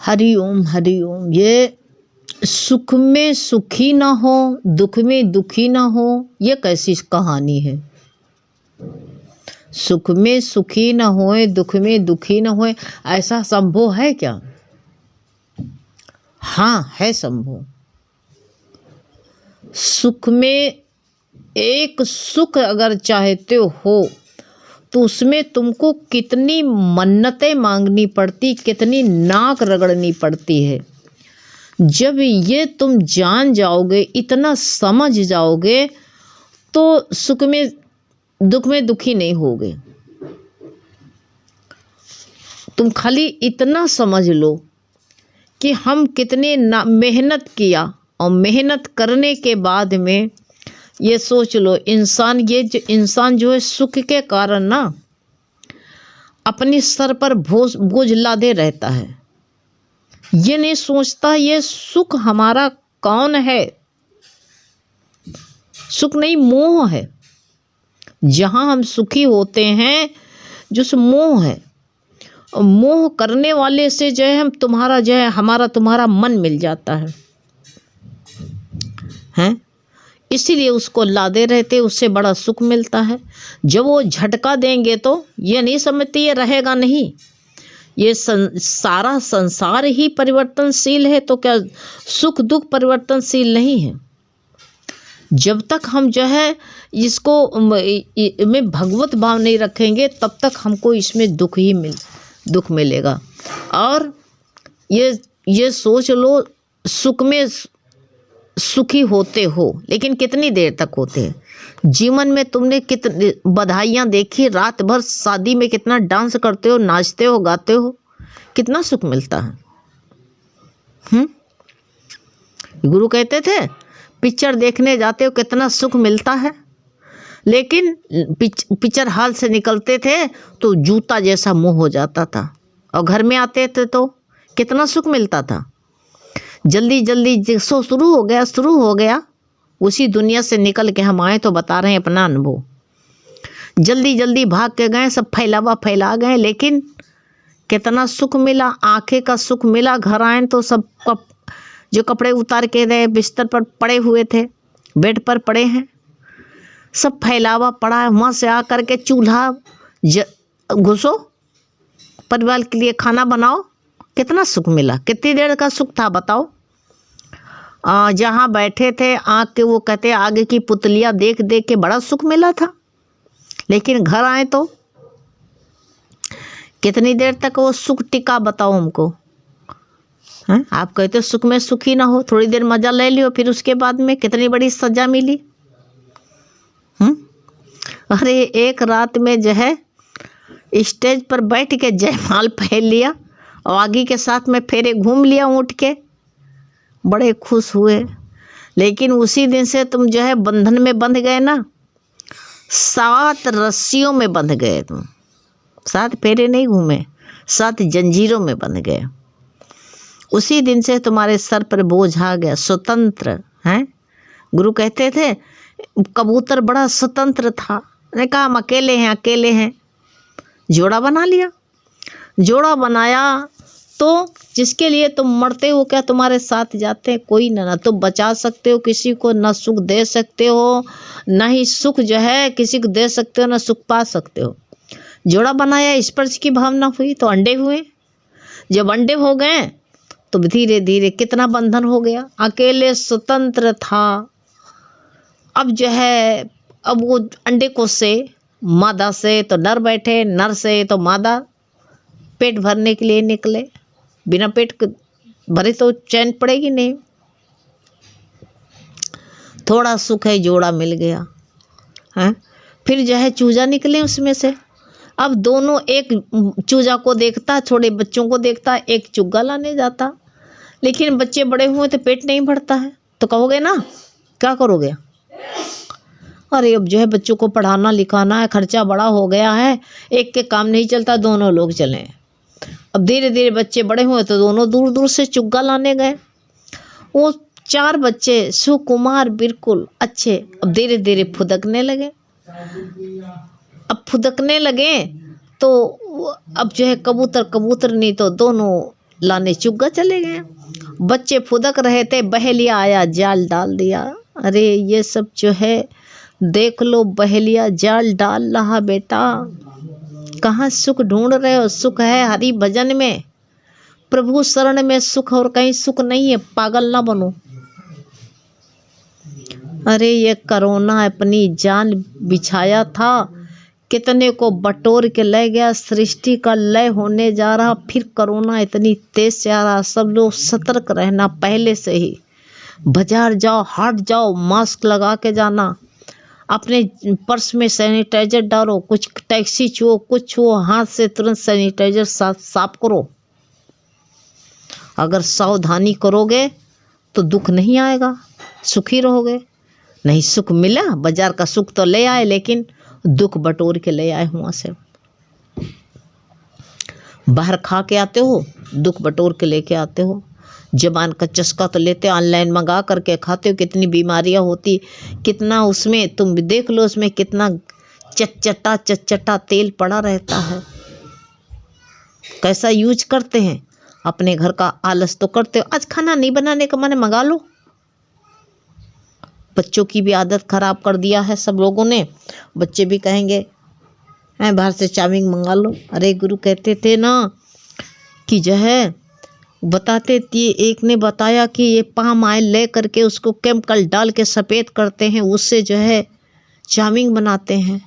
हरि ओम हरि ओम। ये सुख में सुखी ना हो, दुख में दुखी ना हो, ये कैसी कहानी है? सुख में सुखी ना होए, दुख में दुखी ना होए, ऐसा संभव है क्या? हाँ, है संभव। सुख में एक सुख अगर चाहते हो तो उसमें तुमको कितनी मन्नतें मांगनी पड़ती, कितनी नाक रगड़नी पड़ती है। जब ये तुम जान जाओगे, इतना समझ जाओगे, तो सुख में दुख में दुखी नहीं होगे। तुम खाली इतना समझ लो कि हम कितने मेहनत किया, और मेहनत करने के बाद में ये सोच लो, इंसान जो है सुख के कारण ना अपने सर पर बोझ लादे रहता है। ये नहीं सोचता ये सुख हमारा कौन है। सुख नहीं, मोह है। जहां हम सुखी होते हैं जो मोह है, और मोह करने वाले से जो है हमारा तुम्हारा मन मिल जाता है, हैं? इसीलिए उसको लादे रहते, उससे बड़ा सुख मिलता है। जब वो झटका देंगे तो ये नहीं समझते ये रहेगा नहीं। ये सारा संसार ही परिवर्तनशील है, तो क्या सुख दुख परिवर्तनशील नहीं है? जब तक हम जो है इसको में भगवत भाव नहीं रखेंगे, तब तक हमको इसमें दुख मिलेगा। और ये सोच लो, सुख में सुखी होते हो, लेकिन कितनी देर तक होते हैं? जीवन में तुमने कितनी बधाइयाँ देखी, रात भर शादी में कितना डांस करते हो, नाचते हो, गाते हो, कितना सुख मिलता है। गुरु कहते थे पिक्चर देखने जाते हो कितना सुख मिलता है, लेकिन पिक्चर हॉल से निकलते थे तो जूता जैसा मुंह हो जाता था, और घर में आते थे तो कितना सुख मिलता था। जल्दी जल्दी सो शुरू हो गया। उसी दुनिया से निकल के हम आए तो बता रहे हैं अपना अनुभव। जल्दी जल्दी भाग के गए, सब फैला गए, लेकिन कितना सुख मिला, आंखें का सुख मिला। घर आए तो सब जो कपड़े उतार के गए बिस्तर पर पड़े हुए थे, बेड पर पड़े हैं, सब फैलावा पड़ा है। वहाँ से आकर के चूल्हा घुसो, परिवार के लिए खाना बनाओ, कितना सुख मिला। कितनी देर का सुख था बताओ? जहाँ बैठे थे आँख के, वो कहते आगे की पुतलियाँ देख देख के बड़ा सुख मिला था, लेकिन घर आए तो कितनी देर तक वो सुख टिका बताओ हमको? हैं? आप कहते सुख में सुखी ना हो, थोड़ी देर मजा ले लियो, फिर उसके बाद में कितनी बड़ी सजा मिली। अरे एक रात में जो है स्टेज पर बैठ के जयमाल पहन लिया, और आगे के साथ में फेरे घूम लिया उठ के, बड़े खुश हुए। लेकिन उसी दिन से तुम जो है बंधन में बंध गए ना, 7 रस्सियों में बंध गए तुम। 7 फेरे नहीं घूमे, 7 जंजीरों में बंध गए। उसी दिन से तुम्हारे सर पर बोझ आ गया, स्वतंत्र हैं। गुरु कहते थे कबूतर बड़ा स्वतंत्र था, ने कहा हम अकेले हैं। जोड़ा बना लिया, जोड़ा बनाया तो जिसके लिए तुम मरते हो, क्या तुम्हारे साथ जाते हैं? कोई ना तुम बचा सकते हो किसी को, ना सुख दे सकते हो, ना ही सुख जो है किसी को दे सकते हो, ना सुख पा सकते हो। जोड़ा बनाया, स्पर्श की भावना हुई तो अंडे हुए। जब अंडे हो गए तो धीरे धीरे कितना बंधन हो गया। अकेले स्वतंत्र था, अब जो है अब वो अंडे को से मादा से तो नर बैठे, नर से तो मादा पेट भरने के लिए निकले। बिना पेट भरे तो चैन पड़ेगी नहीं। थोड़ा सुख है, जोड़ा मिल गया है। फिर जो है चूजा निकले उसमें से। अब दोनों, एक चूजा को देखता, छोटे बच्चों को देखता, एक चुग्गा लाने जाता, लेकिन बच्चे बड़े हुए तो पेट नहीं भरता है, तो कहोगे ना क्या करोगे? अरे अब जो है बच्चों को पढ़ाना लिखाना है, खर्चा बड़ा हो गया है, एक के काम नहीं चलता, दोनों लोग चले। अब धीरे धीरे बच्चे बड़े हुए तो दोनों दूर दूर से चुग्गा लाने गए। वो 4 बच्चे सुकुमार बिल्कुल अच्छे, अब धीरे धीरे फुदकने लगे। तो अब जो है कबूतर नहीं तो दोनों लाने चुग्गा चले गए। बच्चे फुदक रहे थे, बहेलिया आया जाल डाल दिया। अरे ये सब जो है देख लो, बहेलिया जाल डाल रहा बेटा। कहाँ सुख ढूंढ रहे हो? सुख है हरि भजन में, प्रभु शरण में सुख, और कहीं सुख नहीं है। पागल ना बनो। अरे ये कोरोना अपनी जान बिछाया था, कितने को बटोर के ले गया। सृष्टि का लय होने जा रहा, फिर कोरोना इतनी तेज से आ रहा। सब लोग सतर्क रहना पहले से ही। बाजार जाओ, हाट जाओ, मास्क लगा के जाना। अपने पर्स में सैनिटाइजर डालो, कुछ टैक्सी छुओ, कुछ छुओ, हाथ से तुरंत सैनिटाइजर साफ करो। अगर सावधानी करोगे तो दुख नहीं आएगा, सुखी रहोगे। नहीं सुख मिला, बाजार का सुख तो ले आए, लेकिन दुख बटोर के ले आए वहां से। बाहर खा के आते हो, दुख बटोर के लेके आते हो। जबान का चस्का तो लेते, ऑनलाइन मंगा करके खाते हो। कितनी बीमारियां होती, कितना उसमें तुम देख लो, उसमें कितना चटचटा तेल पड़ा रहता है। कैसा यूज करते हैं। अपने घर का आलस तो करते हो, आज खाना नहीं बनाने का मन मंगा लो। बच्चों की भी आदत खराब कर दिया है सब लोगों ने। बच्चे भी कहेंगे बाहर से चाउमीन मंगा लो। अरे गुरु कहते थे ना कि जो है बताते थे, एक ने बताया कि ये पाम ऑयल ले करके उसको केमिकल डाल के सफ़ेद करते हैं, उससे जो है चाउमीन बनाते हैं।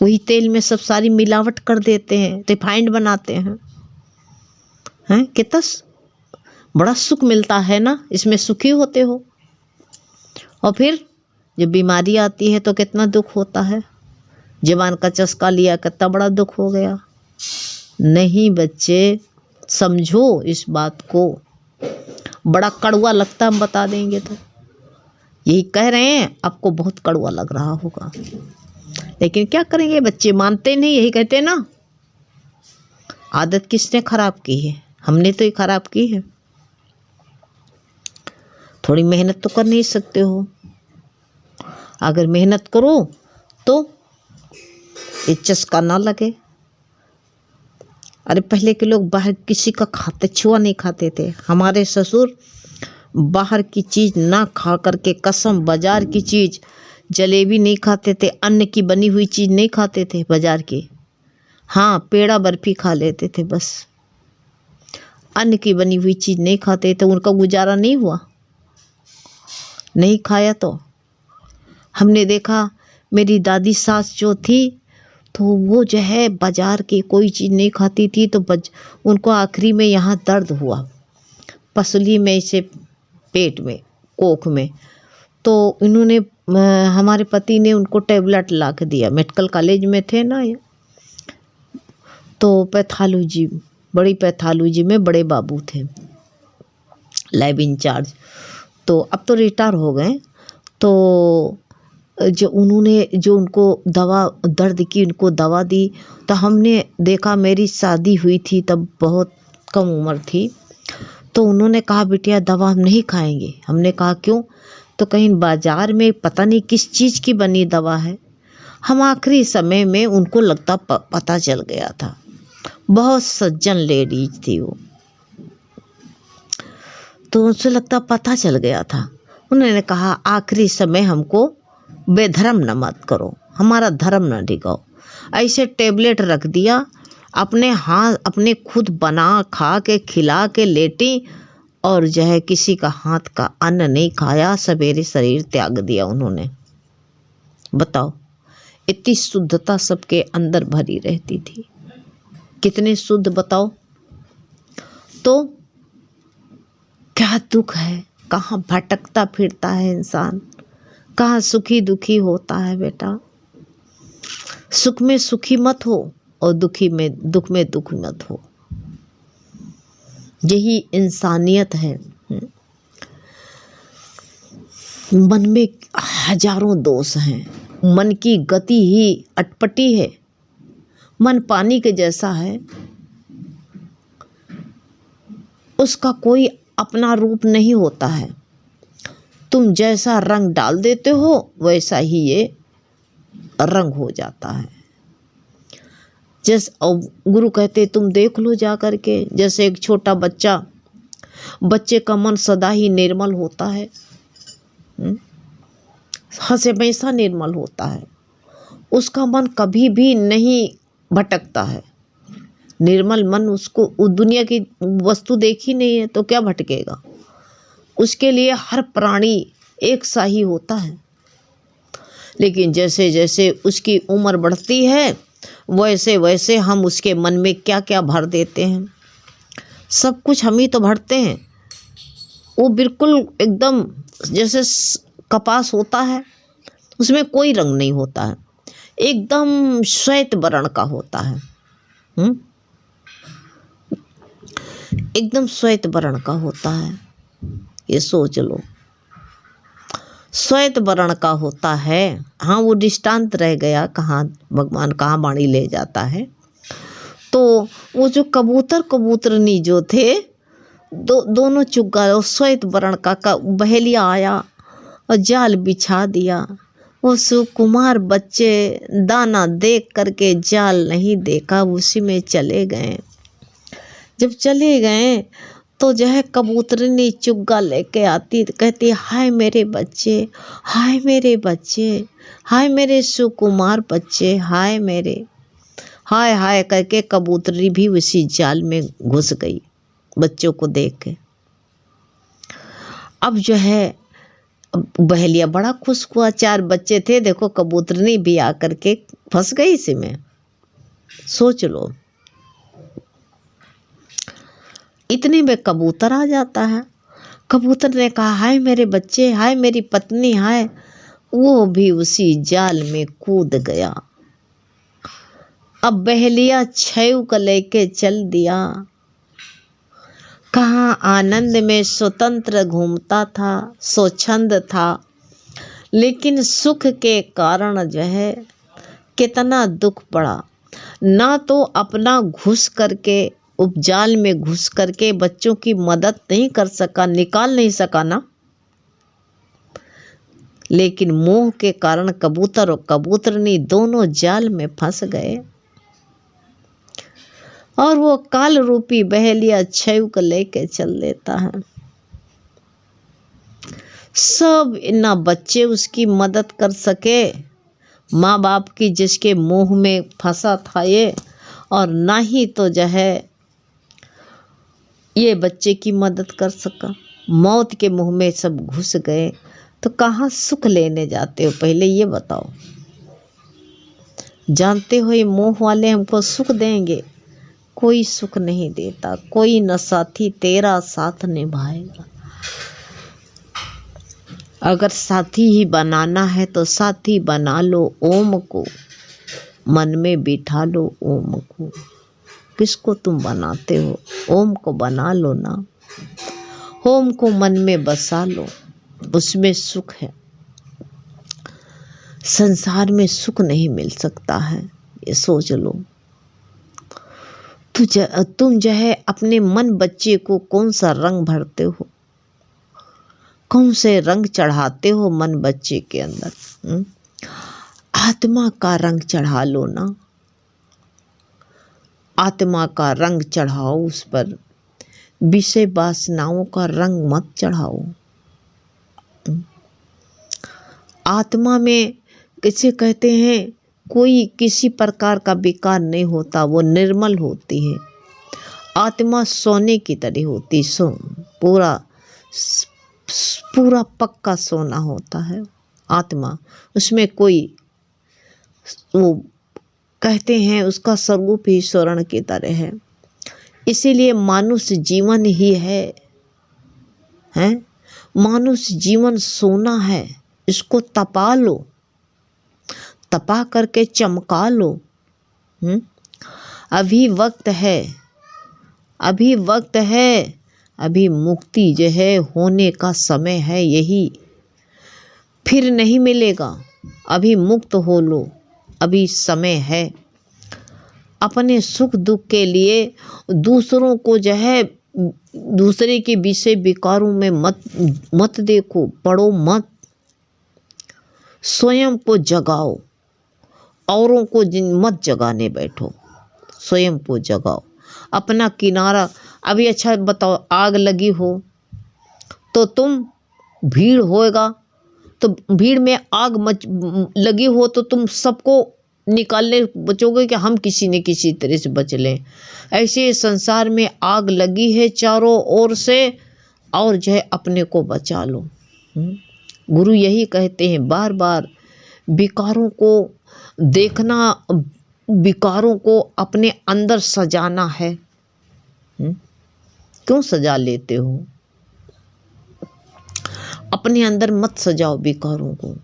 वही तेल में सब सारी मिलावट कर देते हैं, रिफाइंड बनाते हैं। कितना बड़ा सुख मिलता है ना, इसमें सुखी होते हो। और फिर जब बीमारी आती है तो कितना दुख होता है। जबान का चस्का लिया, कितना बड़ा दुख हो गया। नहीं बच्चे, समझो इस बात को। बड़ा कड़वा लगता, हम बता देंगे तो यही कह रहे हैं, आपको बहुत कड़वा लग रहा होगा, लेकिन क्या करेंगे, बच्चे मानते नहीं। यही कहते हैं ना, आदत किसने खराब की है? हमने तो ही खराब की है। थोड़ी मेहनत तो कर नहीं सकते हो। अगर मेहनत करो तो ये चस्का ना लगे। अरे पहले के लोग बाहर किसी का खाते छुआ नहीं खाते थे। हमारे ससुर बाहर की चीज़ ना खा करके, कसम, बाजार की चीज़, जलेबी नहीं खाते थे, अन्न की बनी हुई चीज़ नहीं खाते थे बाजार की। हाँ, पेड़ा बर्फी खा लेते थे बस। अन्न की बनी हुई चीज़ नहीं खाते थे, उनका गुजारा नहीं हुआ। नहीं खाया तो हमने देखा, मेरी दादी सास जो थी तो वो जो है बाजार की कोई चीज़ नहीं खाती थी। तो उनको आखिरी में यहाँ दर्द हुआ, पसली में से, पेट में, कोख में। तो इन्होंने, हमारे पति ने उनको टेबलेट ला के दिया। मेडिकल कॉलेज में थे ना ये, तो पैथोलॉजी, बड़ी पैथोलॉजी में बड़े बाबू थे, लैब इंचार्ज। तो अब तो रिटायर हो गए। तो जो उन्होंने, जो उनको दवा, दर्द की उनको दवा दी। तो हमने देखा, मेरी शादी हुई थी तब बहुत कम उम्र थी। तो उन्होंने कहा बिटिया दवा हम नहीं खाएंगे। हमने कहा क्यों? तो कहीं बाजार में पता नहीं किस चीज़ की बनी दवा है। हम आखिरी समय में उनको लगता पता चल गया था। बहुत सज्जन लेडीज थी वो, तो उनसे लगता पता चल गया था। उन्होंने कहा आखिरी समय हमको बेधर्म न मत करो, हमारा धर्म न डिगाओ। ऐसे टेबलेट रख दिया, अपने हाथ, अपने खुद बना खा के, खिला के लेटी, और जो है किसी का हाथ का अन्न नहीं खाया। सवेरे शरीर त्याग दिया उन्होंने। बताओ, इतनी शुद्धता सबके अंदर भरी रहती थी। कितने शुद्ध, बताओ। तो क्या दुख है, कहाँ भटकता फिरता है इंसान, कहाँ सुखी दुखी होता है। बेटा, सुख में सुखी मत हो और दुख में दुख मत हो। यही इंसानियत है। मन में हजारों दोष हैं। मन की गति ही अटपटी है। मन पानी के जैसा है, उसका कोई अपना रूप नहीं होता है। तुम जैसा रंग डाल देते हो वैसा ही ये रंग हो जाता है। जैसे गुरु कहते तुम देख लो जा करके, जैसे एक छोटा बच्चे का मन सदा ही निर्मल होता है, हमेशा निर्मल होता है, उसका मन कभी भी नहीं भटकता है। निर्मल मन उसको दुनिया की वस्तु देखी नहीं है तो क्या भटकेगा। उसके लिए हर प्राणी एक सा ही होता है। लेकिन जैसे जैसे उसकी उम्र बढ़ती है वैसे वैसे हम उसके मन में क्या क्या भर देते हैं। सब कुछ हम ही तो भरते हैं। वो बिल्कुल एकदम जैसे कपास होता है, उसमें कोई रंग नहीं होता है, एकदम श्वेत वर्ण का होता है। एकदम श्वेत वर्ण का होता है, ये सोच लो, श्वेत वर्ण का होता है। हाँ, वो दृष्टांत रह गया, कहाँ भगवान कहाँ वाणी ले जाता है। तो वो जो कबूतरनी जो थे दोनों चुग्गा श्वेत वर्ण का बहेलिया आया और जाल बिछा दिया। वो सुकुमार बच्चे दाना देख करके जाल नहीं देखा, उसी में चले गए। जब चले गए तो जो है कबूतरनी चुग्गा लेके आती, कहती हाय मेरे बच्चे, हाय मेरे बच्चे, हाय मेरे सुकुमार बच्चे, हाय मेरे, हाय हाय करके कबूतरी भी उसी जाल में घुस गई बच्चों को देख के। अब जो है बहेलिया बड़ा खुश हुआ, 4 बच्चे थे, देखो कबूतरनी भी आकर के फंस गई इसी में। सोच लो, इतने में कबूतर आ जाता है। कबूतर ने कहा हाय मेरे बच्चे, हाय मेरी पत्नी, हाय। वो भी उसी जाल में कूद गया। अब बहेलिया छैव को लेके चल दिया। कहाँ आनंद में स्वतंत्र घूमता था, स्वच्छंद था, लेकिन सुख के कारण जो है कितना दुख पड़ा। ना तो अपना घुस करके उपजाल में घुस करके बच्चों की मदद नहीं कर सका, निकाल नहीं सका ना, लेकिन मोह के कारण कबूतर और कबूतरनी दोनों जाल में फंस गए। और वो काल रूपी बहेलिया छैव को लेके चल देता है। सब ना बच्चे उसकी मदद कर सके, माँ बाप की जिसके मोह में फंसा था ये, और ना ही तो जो है ये बच्चे की मदद कर सका। मौत के मुंह में सब घुस गए तो कहाँ सुख लेने जाते हो, पहले ये बताओ। जानते हो ये मोह वाले हमको सुख देंगे, कोई सुख नहीं देता, कोई न साथी तेरा साथ निभाएगा। अगर साथी ही बनाना है तो साथी बना लो ओम को, मन में बिठा लो ओम को। किसको तुम बनाते हो? ओम को बना लो ना, ओम को मन में बसा लो, उसमें सुख है। संसार में सुख नहीं मिल सकता है, ये सोच लो। तुम जो है अपने मन बच्चे को कौन सा रंग भरते हो, कौन से रंग चढ़ाते हो मन बच्चे के अंदर? आत्मा का रंग चढ़ा लो ना, आत्मा का रंग चढ़ाओ उस पर, विषय वासनाओं का रंग मत चढ़ाओ। आत्मा में किसे कहते हैं, कोई किसी प्रकार का विकार नहीं होता, वो निर्मल होती है। आत्मा सोने की तरह होती, पूरा पक्का सोना होता है आत्मा। उसमें कोई, वो कहते हैं उसका स्वरूप ही स्वर्ण की तरह है। इसीलिए मानुष जीवन ही है, मानुष जीवन सोना है, इसको तपा लो, तपा करके चमका लो। अभी वक्त है, अभी वक्त है, अभी मुक्ति जो है होने का समय है, यही फिर नहीं मिलेगा। अभी मुक्त हो लो, अभी समय है। अपने सुख दुख के लिए दूसरों को जो है, दूसरे के विषय विकारों में मत देखो, पढ़ो मत। स्वयं को जगाओ, औरों को मत जगाने बैठो। स्वयं को जगाओ, अपना किनारा। अभी अच्छा बताओ, आग लगी हो तो तुम, भीड़ होएगा तो भीड़ में आग लगी हो तो तुम सबको निकालने बचोगे कि हम किसी न किसी तरह से बच लें। ऐसे संसार में आग लगी है चारों ओर से, और जो है अपने को बचा लो। गुरु यही कहते हैं बार बार, विकारों को देखना, विकारों को अपने अंदर सजाना है। क्यों सजा लेते हो? अपने अंदर मत सजाओ विकारों को,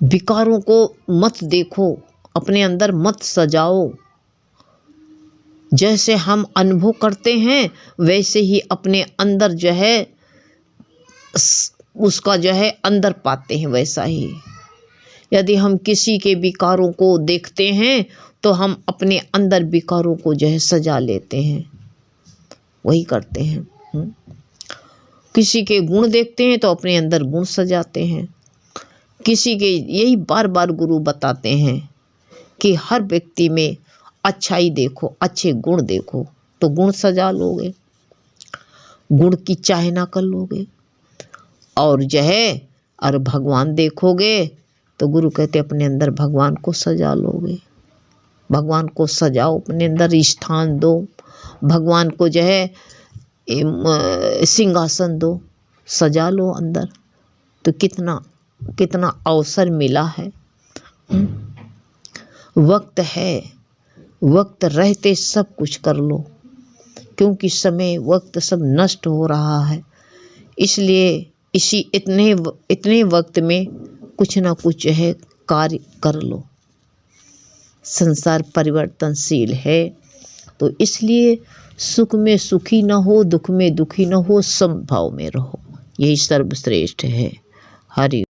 विकारों को मत देखो, अपने अंदर मत सजाओ। जैसे हम अनुभव करते हैं वैसे ही अपने अंदर जो है उसका जो है अंदर पाते हैं, वैसा ही। यदि हम किसी के विकारों को देखते हैं तो हम अपने अंदर विकारों को जो है सजा लेते हैं, वही करते हैं। किसी के गुण देखते हैं तो अपने अंदर गुण सजाते हैं। किसी के, यही बार बार गुरु बताते हैं कि हर व्यक्ति में अच्छाई देखो, अच्छे गुण देखो तो गुण सजा लोगे, गुण की चाहना कर लोगे। और जो है और भगवान देखोगे तो गुरु कहते अपने अंदर भगवान को सजा लोगे। भगवान को सजाओ, अपने अंदर स्थान दो, भगवान को जो है सिंहासन दो, सजा लो अंदर। तो कितना कितना अवसर मिला है। वक्त है, वक्त रहते सब कुछ कर लो, क्योंकि समय वक्त सब नष्ट हो रहा है। इसलिए इतने वक्त में कुछ ना कुछ है कार्य कर लो। संसार परिवर्तनशील है, तो इसलिए सुख में सुखी न हो, दुख में दुखी न हो, समभाव में रहो। यही सर्वश्रेष्ठ है। हरि